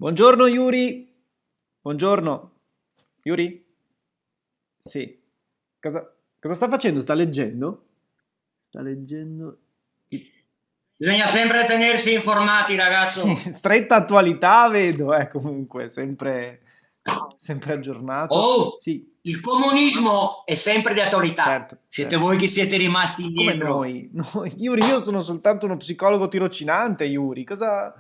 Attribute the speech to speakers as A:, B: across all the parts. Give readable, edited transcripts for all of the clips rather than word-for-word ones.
A: Buongiorno Yuri. Buongiorno. Yuri? Sì. Cosa sta facendo? Sta leggendo? Sta leggendo.
B: Bisogna sempre tenersi informati, ragazzo.
A: Stretta attualità, vedo, comunque, sempre aggiornato.
B: Oh,
A: Sì,
B: il comunismo è sempre di attualità.
A: certo,
B: Siete
A: certo.
B: voi che siete rimasti
A: Come
B: indietro.
A: noi? Yuri, io sono soltanto uno psicologo tirocinante, Yuri. Cosa...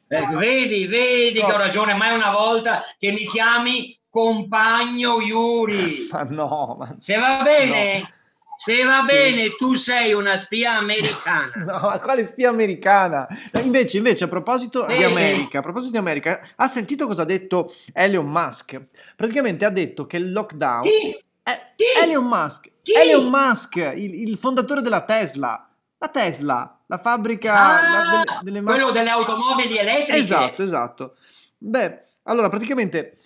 B: Vedi che ho ragione, mai una volta che mi chiami compagno Yuri.
A: Ma no, ma...
B: Se va
A: No.
B: bene, se va
A: Sì.
B: bene, tu sei una spia americana.
A: No, ma quale spia americana? No, invece,
B: Sì.
A: A proposito di America, ha sentito cosa ha detto Elon Musk? Praticamente ha detto che il lockdown...
B: Chi? Chi?
A: Elon
B: Chi?
A: Musk, il fondatore della Tesla. La Tesla, la fabbrica
B: Ah,
A: delle
B: quello
A: macchine...
B: delle automobili
A: Esatto,
B: elettriche.
A: esatto. Beh, allora praticamente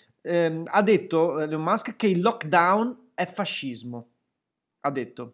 A: ha detto Elon Musk che il lockdown è fascismo. Ha detto.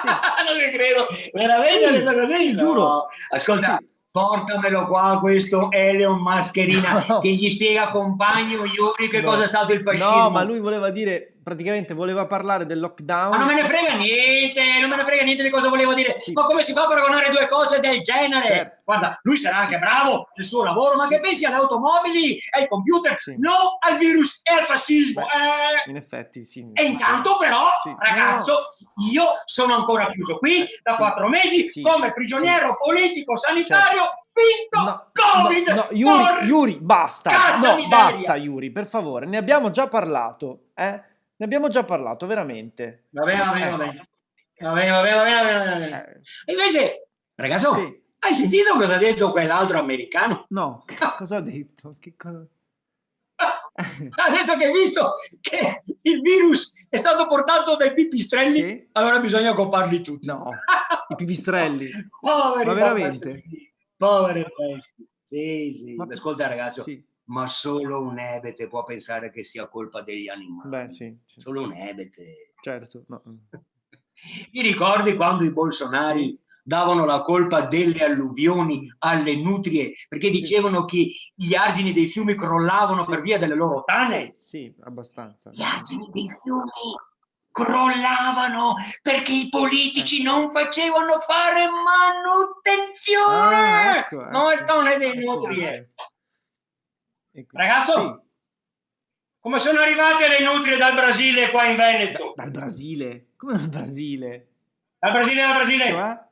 A: Sì.
B: Non ci credo, veramente ha
A: Sì,
B: detto così?
A: sì,
B: No.
A: giuro.
B: Ascolta,
A: Sì.
B: portamelo qua questo Elon Mascherina che
A: No,
B: gli spiega compagno Yuri che cosa è
A: no,
B: stato il
A: no, ma
B: fascismo.
A: lui voleva dire, praticamente voleva parlare del
B: Ma non
A: lockdown.
B: me ne frega niente, non me ne frega niente di cosa volevo dire.
A: Sì,
B: Ma come si fa a paragonare due cose del genere?
A: certo.
B: Guarda, lui sarà
A: Sì,
B: anche bravo nel suo lavoro, ma che
A: sì,
B: pensi alle automobili e ai computer,
A: sì.
B: non al virus e al fascismo.
A: Beh, in effetti, sì, nel
B: E
A: senso...
B: intanto però,
A: Sì, no, no,
B: ragazzo, io sono ancora chiuso qui da
A: sì,
B: 4 mesi
A: sì,
B: come
A: sì,
B: prigioniero politico
A: certo.
B: sanitario finto
A: No, no,
B: Covid.
A: no, Yuri, basta.
B: Porca
A: No, basta,
B: miseria.
A: Yuri, per favore. Ne abbiamo già parlato, eh? Ne abbiamo già parlato, veramente.
B: Va bene, va bene, va
A: Eh,
B: bene. Va bene, va bene, va bene, va bene.
A: eh,
B: E invece, ragazzo,
A: sì.
B: hai sentito cosa ha detto quell'altro americano?
A: No, cosa ha detto? Che cosa...
B: Ha detto che visto che il virus è stato portato dai pipistrelli,
A: Sì?
B: allora bisogna copparli tutti.
A: No, i pipistrelli. Ma
B: Poveri
A: veramente?
B: pappazzini, povere bestie. Sì, sì.
A: Ma...
B: Ascolta, ragazzo,
A: Sì,
B: ma solo un ebete può pensare che sia colpa degli
A: beh,
B: animali.
A: sì, sì,
B: Solo un ebete.
A: certo. No.
B: Ti ricordi quando i bolsonari
A: Sì,
B: davano la colpa delle alluvioni alle nutrie perché
A: sì,
B: dicevano che gli argini dei fiumi crollavano per
A: sì,
B: via delle loro
A: sì,
B: tane?
A: sì, abbastanza.
B: Gli argini dei fiumi crollavano perché i
A: Eh.
B: politici non facevano fare
A: Ah,
B: manutenzione
A: ecco, ecco,
B: non è dei
A: ecco
B: nutrie.
A: perché. Sì,
B: Ragazzo, come sono arrivate le nutrie dal Brasile qua in Veneto?
A: dal Brasile. Come dal Brasile?
B: Dal Brasile, dal Brasile.
A: Cioè?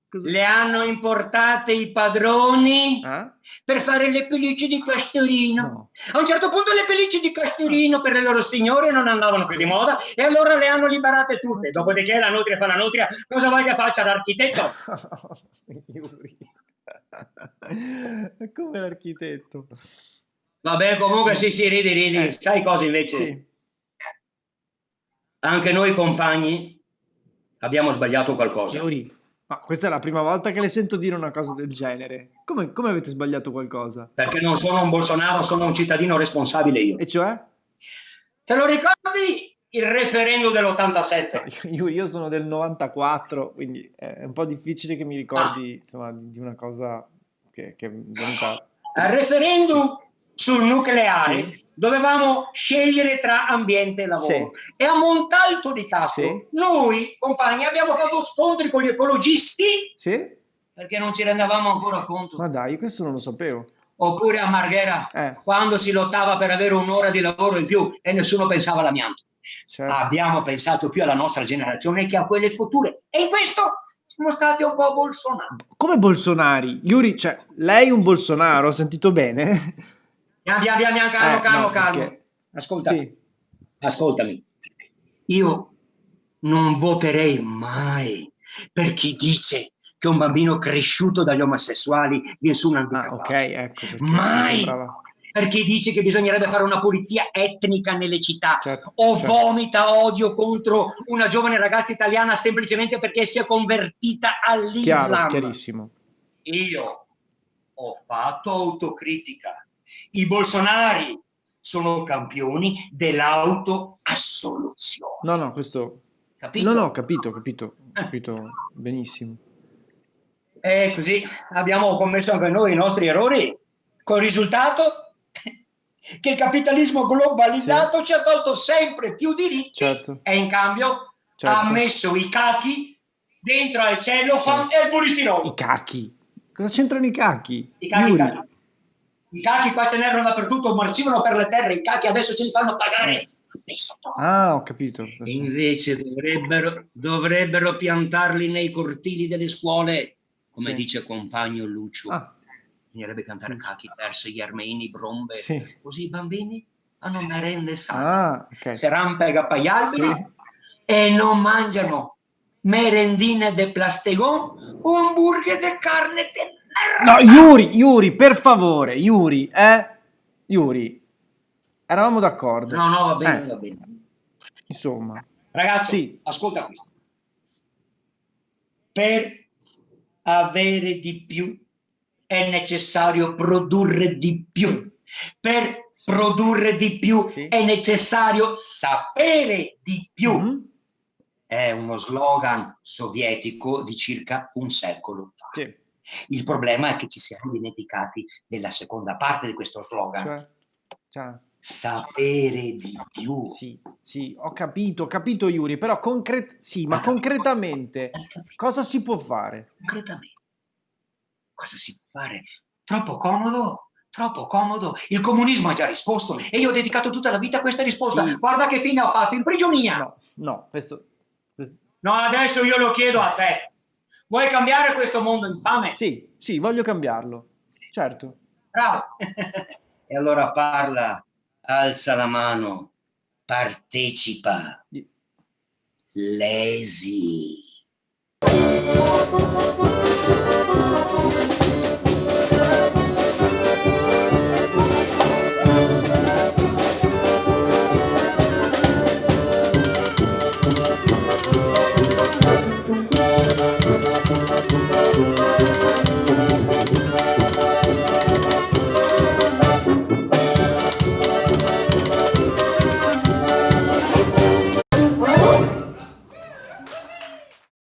A: Cosa...
B: Le hanno importate i padroni
A: Ah?
B: per fare le pellicce di Castorino.
A: No.
B: A un certo punto le pellicce di
A: Ah,
B: Castorino per le loro signore non andavano più di
A: sì?
B: moda e allora le hanno liberate
A: Ma
B: tutte.
A: tu...
B: Dopodiché la nutria fa la nutria, cosa vuoi che faccia l'architetto?
A: Yuri. È come l'architetto.
B: Vabbè, comunque
A: No.
B: sì, sì, ridi, ridi. Sai cosa invece?
A: Sì.
B: Anche noi compagni abbiamo sbagliato qualcosa.
A: Yuri, ma questa è la prima volta che le sento dire una cosa del genere. Come avete sbagliato qualcosa?
B: Perché non sono un Bolsonaro, sono un cittadino responsabile io.
A: E cioè?
B: Te lo ricordi il referendum
A: No,
B: dell'87?
A: io sono del 94, quindi è un po' difficile che mi
B: Ah,
A: ricordi, insomma, di una cosa che è venuta...
B: al referendum sul
A: Sì?
B: nucleare dovevamo scegliere tra ambiente e lavoro
A: Sì?
B: e a Montalto di Castro
A: Sì?
B: noi compagni abbiamo fatto scontri con gli ecologisti
A: Sì?
B: perché non ci rendevamo ancora conto,
A: Ma dai, questo non lo sapevo.
B: oppure a Marghera
A: Eh,
B: quando si lottava per avere un'ora di lavoro in più e nessuno pensava all'amianto.
A: certo.
B: Abbiamo pensato più alla nostra generazione che a quelle future e in questo siamo stati un po' bolsonaro.
A: Come Bolsonari? Yuri, cioè, lei è un Bolsonaro, ho sentito bene?
B: Calmo, calmo,
A: No,
B: calmo.
A: perché...
B: Ascolta,
A: Sì,
B: ascoltami. Io non voterei mai per chi dice che un bambino cresciuto dagli omosessuali viene
A: ah, ok,
B: handicappato.
A: ecco, perché mi
B: Mai
A: sembrava...
B: per chi dice che bisognerebbe fare una pulizia etnica nelle città
A: Certo,
B: o
A: certo,
B: vomita odio contro una giovane ragazza italiana semplicemente perché si è convertita
A: chiaro,
B: all'Islam.
A: chiarissimo.
B: Io ho fatto autocritica. I bolsonari sono campioni dell'autoassoluzione.
A: No, no, questo... No, no, ho
B: Capito?
A: capito, capito, capito benissimo.
B: E così abbiamo commesso anche noi i nostri errori, col risultato che il capitalismo globalizzato ci ha tolto sempre più diritti
A: Certo.
B: e in cambio
A: Certo.
B: ha messo i cachi dentro al cellophane e al polistirolo.
A: I cachi. Cosa c'entrano i cachi?
B: I cachi,
A: Yuri.
B: I cachi qua ce n'erano dappertutto, marcivano per le terre, i cachi adesso ce li fanno pagare.
A: Ah, ho capito.
B: E invece dovrebbero piantarli nei cortili delle scuole, come
A: Sì.
B: dice compagno Lucio.
A: Ah,
B: Bisognerebbe cantare cachi persi, gli armeni, brombe,
A: sì.
B: così i bambini hanno merende sane.
A: Ah, ok.
B: Se rampega per gli alberi
A: Sì.
B: e non mangiano merendine de plastegon o hamburger de carne de merda.
A: No, Yuri, per favore, Yuri, Yuri, eravamo d'accordo.
B: No, va bene, va bene.
A: Insomma.
B: Ragazzo,
A: Sì.
B: ascolta questo. Per avere di più è necessario produrre di più. Per produrre di più
A: Sì.
B: è necessario sapere di più.
A: Mm-hmm.
B: È uno slogan sovietico di circa un secolo fa.
A: Sì.
B: Il problema è che ci siamo dimenticati della seconda parte di questo slogan.
A: Cioè.
B: Sapere di più.
A: Sì, ho capito Yuri, però ma concretamente cosa si può fare?
B: Concretamente, cosa si può fare? Troppo comodo. Il comunismo ha già risposto e io ho dedicato tutta la vita a questa risposta.
A: Sì.
B: Guarda che fine ho fatto, in prigionia.
A: No, questo...
B: No, adesso io lo chiedo a te. Vuoi cambiare questo mondo infame?
A: Sì, voglio cambiarlo. Certo.
B: Bravo. E allora parla, alza la mano, partecipa. Lesi.